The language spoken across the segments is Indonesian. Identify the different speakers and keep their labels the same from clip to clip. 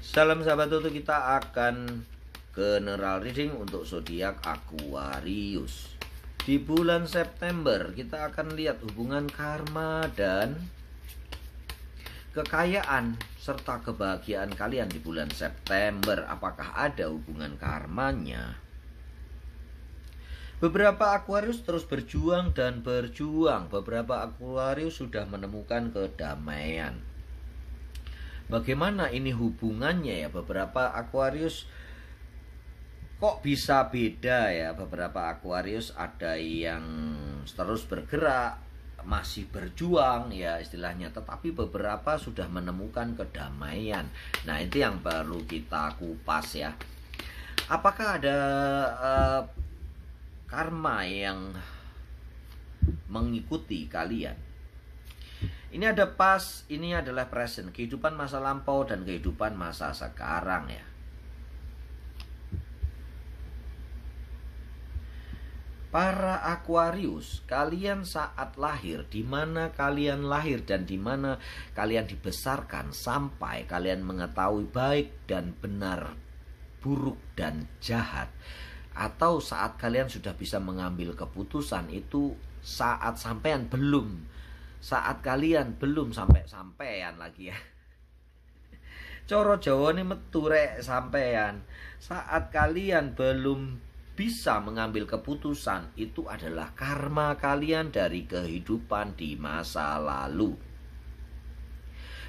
Speaker 1: Salam sahabat tutu, kita akan general reading untuk zodiak Aquarius. Di bulan September kita akan lihat hubungan karma dan kekayaan serta kebahagiaan kalian di bulan September. Apakah ada hubungan karmanya? Beberapa Aquarius terus berjuang dan berjuang. Beberapa Aquarius sudah menemukan kedamaian. Bagaimana ini hubungannya ya? Beberapa Aquarius kok bisa beda ya? Beberapa Aquarius ada yang terus bergerak, masih berjuang ya istilahnya, tetapi beberapa sudah menemukan kedamaian. Nah, itu yang baru kita kupas ya. Apakah ada karma yang mengikuti kalian? Ini ada past, ini adalah present, kehidupan masa lampau dan kehidupan masa sekarang ya. Para Aquarius, kalian saat lahir, di mana kalian lahir dan di mana kalian dibesarkan sampai kalian mengetahui baik dan benar, buruk dan jahat, atau saat kalian sudah bisa mengambil keputusan, itu saat sampean belum. Saat kalian belum sampai-sampean lagi ya. Coro Jawa ini metu rek sampean. Saat kalian belum bisa mengambil keputusan, itu adalah karma kalian dari kehidupan di masa lalu.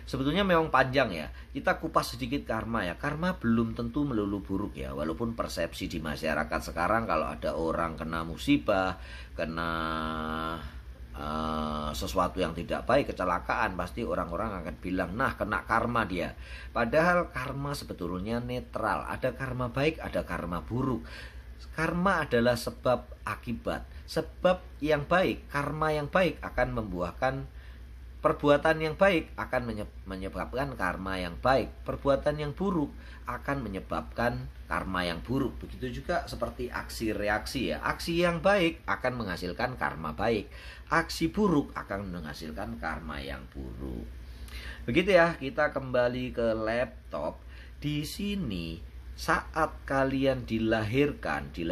Speaker 1: Sebetulnya memang panjang ya. Kita kupas sedikit karma ya. Karma belum tentu melulu buruk ya. Walaupun persepsi di masyarakat sekarang kalau ada orang kena musibah, kena sesuatu yang tidak baik, kecelakaan, pasti orang-orang akan bilang, nah kena karma dia. Padahal karma sebetulnya netral. Ada karma baik, ada karma buruk. Karma adalah sebab akibat. Sebab yang baik, karma yang baik akan membuahkan perbuatan yang baik, akan menyebabkan karma yang baik. Perbuatan yang buruk akan menyebabkan karma yang buruk. Begitu juga seperti aksi reaksi ya. Aksi yang baik akan menghasilkan karma baik. Aksi buruk akan menghasilkan karma yang buruk. Begitu ya, kita kembali ke laptop. Di sini saat kalian dilahirkan di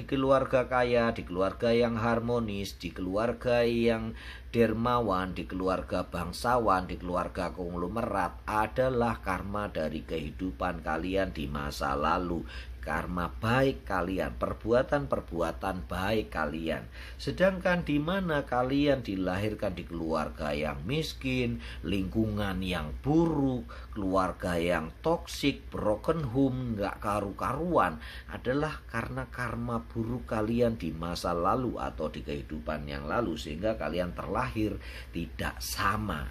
Speaker 1: keluarga kaya, di keluarga yang harmonis, di keluarga yang dermawan, di keluarga bangsawan, di keluarga konglomerat, adalah karma dari kehidupan kalian di masa lalu. Karma baik kalian, perbuatan-perbuatan baik kalian. Sedangkan di mana kalian dilahirkan di keluarga yang miskin, lingkungan yang buruk, keluarga yang toksik, broken home, nggak karu-karuan, adalah karena karma buruk kalian di masa lalu atau di kehidupan yang lalu, sehingga kalian terlahir tidak sama.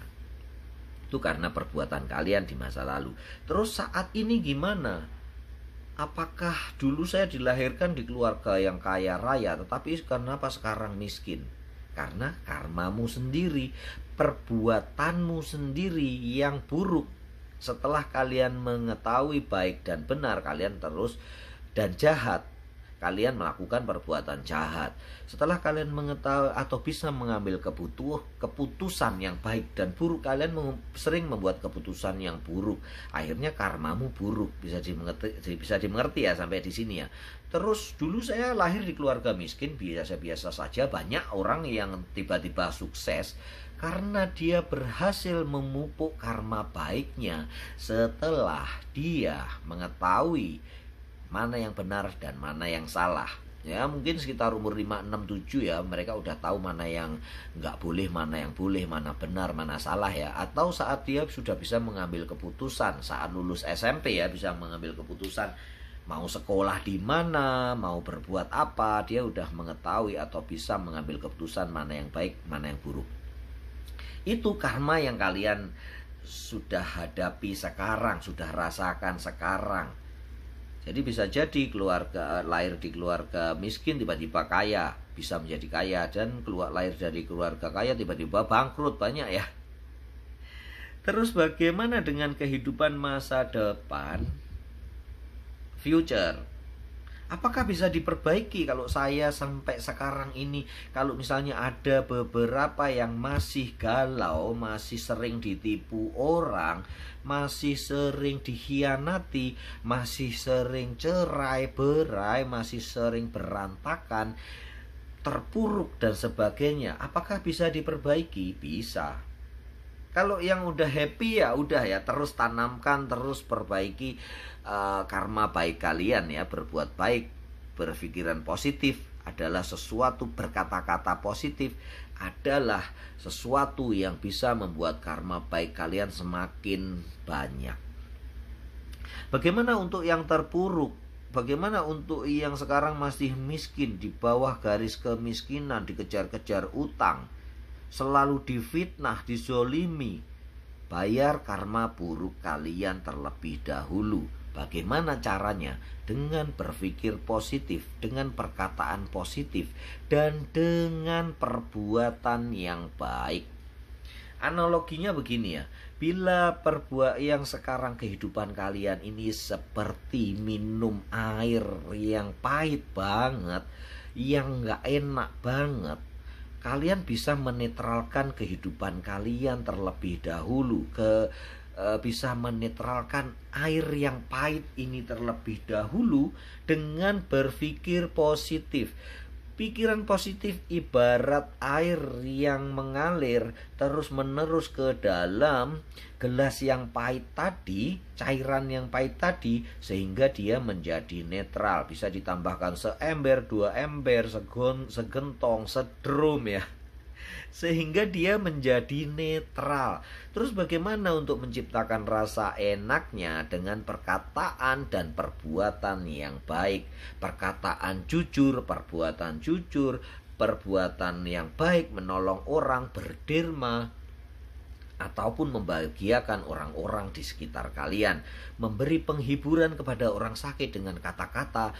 Speaker 1: Itu karena perbuatan kalian di masa lalu. Terus saat ini gimana? Apakah dulu saya dilahirkan di keluarga yang kaya raya, tetapi kenapa sekarang miskin? Karena karmamu sendiri, perbuatanmu sendiri yang buruk. Setelah kalian mengetahui baik dan benar, kalian terus dan jahat. Kalian melakukan perbuatan jahat. Setelah kalian mengetahui atau bisa mengambil keputusan yang baik dan buruk, kalian sering membuat keputusan yang buruk. Akhirnya karmamu buruk. Bisa dimengerti ya sampai di sini ya. Terus dulu saya lahir di keluarga miskin, biasa-biasa saja. Banyak orang yang tiba-tiba sukses karena dia berhasil memupuk karma baiknya setelah dia mengetahui mana yang benar dan mana yang salah. Ya mungkin sekitar umur 5, 6, 7 ya, mereka udah tahu mana yang nggak boleh, mana yang boleh, mana benar, mana salah ya. Atau saat dia sudah bisa mengambil keputusan, saat lulus SMP ya, bisa mengambil keputusan mau sekolah di mana, mau berbuat apa, dia udah mengetahui atau bisa mengambil keputusan mana yang baik, mana yang buruk. Itu karma yang kalian sudah hadapi sekarang, sudah rasakan sekarang. Jadi bisa jadi lahir di keluarga miskin tiba-tiba kaya, bisa menjadi kaya, dan lahir dari keluarga kaya tiba-tiba bangkrut, banyak ya. Terus bagaimana dengan kehidupan masa depan, future? Apakah bisa diperbaiki kalau saya sampai sekarang ini, kalau misalnya ada beberapa yang masih galau, masih sering ditipu orang, masih sering dikhianati, masih sering cerai berai, masih sering berantakan, terpuruk dan sebagainya. Apakah bisa diperbaiki? Bisa. Kalau yang udah happy ya udah ya, terus tanamkan, terus perbaiki karma baik kalian ya, berbuat baik, berpikiran positif adalah sesuatu, berkata-kata positif adalah sesuatu yang bisa membuat karma baik kalian semakin banyak. Bagaimana untuk yang terpuruk? Bagaimana untuk yang sekarang masih miskin, di bawah garis kemiskinan, dikejar-kejar utang, selalu difitnah, dizolimi? Bayar karma buruk kalian terlebih dahulu. Bagaimana caranya? Dengan berpikir positif, dengan perkataan positif, dan dengan perbuatan yang baik. Analoginya begini ya, bila yang sekarang kehidupan kalian ini seperti minum air yang pahit banget, yang gak enak banget, kalian bisa menetralkan kehidupan kalian terlebih dahulu, bisa menetralkan air yang pahit ini terlebih dahulu dengan berpikir positif. Pikiran positif ibarat air yang mengalir terus-menerus ke dalam gelas yang pahit tadi, cairan yang pahit tadi, sehingga dia menjadi netral. Bisa ditambahkan seember, 2 ember, segentong, sedrum ya, sehingga dia menjadi netral. Terus bagaimana untuk menciptakan rasa enaknya? Dengan perkataan dan perbuatan yang baik. Perkataan jujur, perbuatan jujur, perbuatan yang baik, menolong orang, berderma, ataupun membahagiakan orang-orang di sekitar kalian, memberi penghiburan kepada orang sakit dengan kata-kata,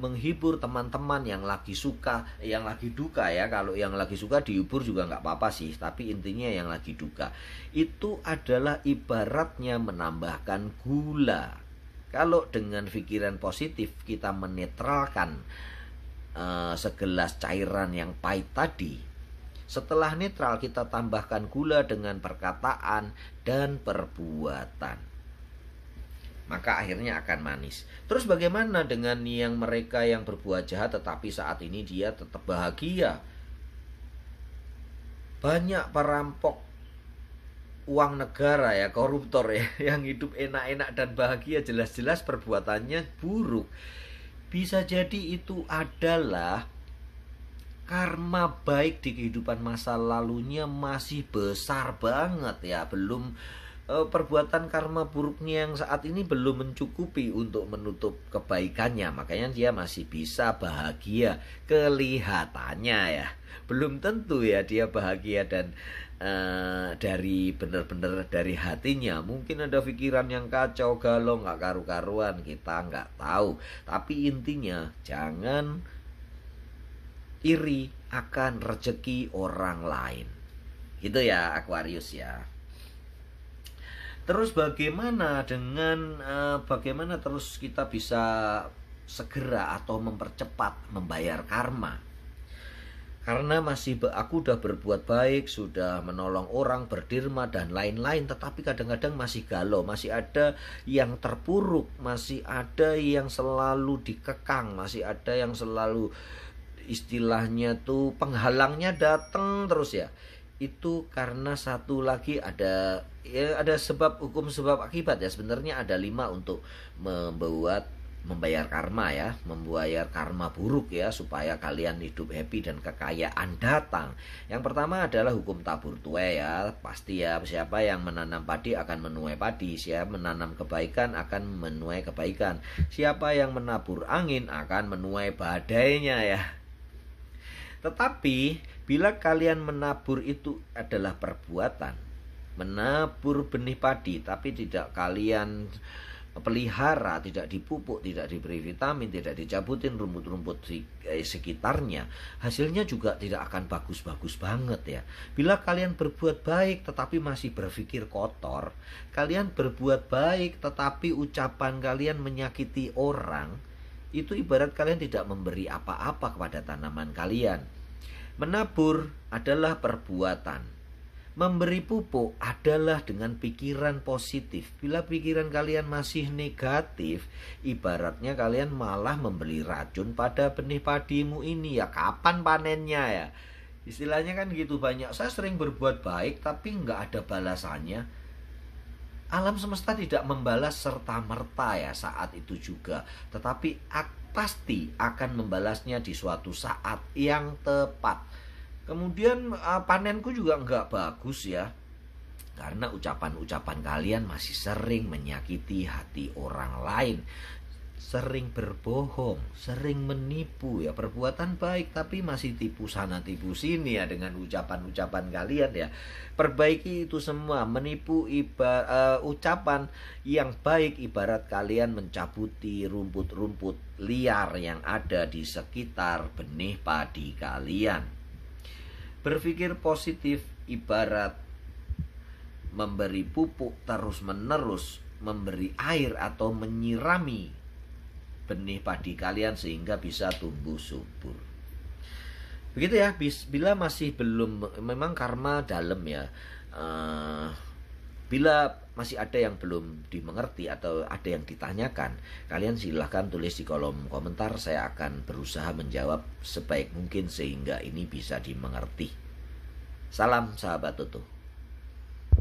Speaker 1: menghibur teman-teman yang lagi suka, yang lagi duka ya. Kalau yang lagi suka dihibur juga nggak apa-apa sih, tapi intinya yang lagi duka itu adalah ibaratnya menambahkan gula. Kalau dengan pikiran positif kita menetralkan segelas cairan yang pahit tadi, setelah netral kita tambahkan gula dengan perkataan dan perbuatan, maka akhirnya akan manis. Terus bagaimana dengan mereka yang berbuat jahat tetapi saat ini dia tetap bahagia? Banyak perampok uang negara ya, koruptor ya, yang hidup enak-enak dan bahagia, jelas-jelas perbuatannya buruk. Bisa jadi itu adalah karma baik di kehidupan masa lalunya masih besar banget ya. Belum perbuatan karma buruknya yang saat ini belum mencukupi untuk menutup kebaikannya. Makanya dia masih bisa bahagia kelihatannya ya. Belum tentu ya dia bahagia dan dari benar-benar dari hatinya. Mungkin ada pikiran yang kacau, galau, gak karu-karuan, kita gak tahu. Tapi intinya jangan iri akan rezeki orang lain. Gitu ya Aquarius ya. Terus bagaimana dengan bagaimana terus kita bisa segera atau mempercepat membayar karma? Karena aku udah berbuat baik, sudah menolong orang, berderma dan lain-lain, tetapi kadang-kadang masih galau, masih ada yang terpuruk, masih ada yang selalu dikekang, masih ada yang selalu istilahnya tuh penghalangnya datang terus ya. Itu karena satu lagi ada sebab, hukum sebab akibat ya. Sebenarnya ada 5 untuk membayar karma ya, membayar karma buruk ya, supaya kalian hidup happy dan kekayaan datang. Yang pertama adalah hukum tabur tuai ya. Pasti ya, siapa yang menanam padi akan menuai padi, siapa menanam kebaikan akan menuai kebaikan, siapa yang menabur angin akan menuai badainya ya. Tetapi bila kalian menabur itu adalah perbuatan, menabur benih padi tapi tidak kalian pelihara, tidak dipupuk, tidak diberi vitamin, tidak dicabutin rumput-rumput sekitarnya, hasilnya juga tidak akan bagus-bagus banget ya. Bila kalian berbuat baik tetapi masih berpikir kotor, kalian berbuat baik tetapi ucapan kalian menyakiti orang, itu ibarat kalian tidak memberi apa-apa kepada tanaman kalian. Menabur adalah perbuatan. Memberi pupuk adalah dengan pikiran positif. Bila pikiran kalian masih negatif, ibaratnya kalian malah memberi racun pada benih padimu ini. Ya kapan panennya ya? Istilahnya kan gitu, banyak. Saya sering berbuat baik tapi nggak ada balasannya. Alam semesta tidak membalas serta-merta ya saat itu juga. Tetapi pasti akan membalasnya di suatu saat yang tepat. Kemudian panenku juga nggak bagus ya. Karena ucapan-ucapan kalian masih sering menyakiti hati orang lain. Sering berbohong, sering menipu ya. Perbuatan baik tapi masih tipu sana tipu sini ya dengan ucapan-ucapan kalian ya. Perbaiki itu semua. Menipu ucapan yang baik ibarat kalian mencabuti rumput-rumput liar yang ada di sekitar benih padi kalian. Berpikir positif ibarat memberi pupuk terus-menerus, memberi air atau menyirami benih padi kalian sehingga bisa tumbuh subur. Begitu ya, bila masih belum, memang karma dalam ya. Bila masih ada yang belum dimengerti atau ada yang ditanyakan, kalian silahkan tulis di kolom komentar. Saya akan berusaha menjawab sebaik mungkin sehingga ini bisa dimengerti. Salam sahabat Tutu.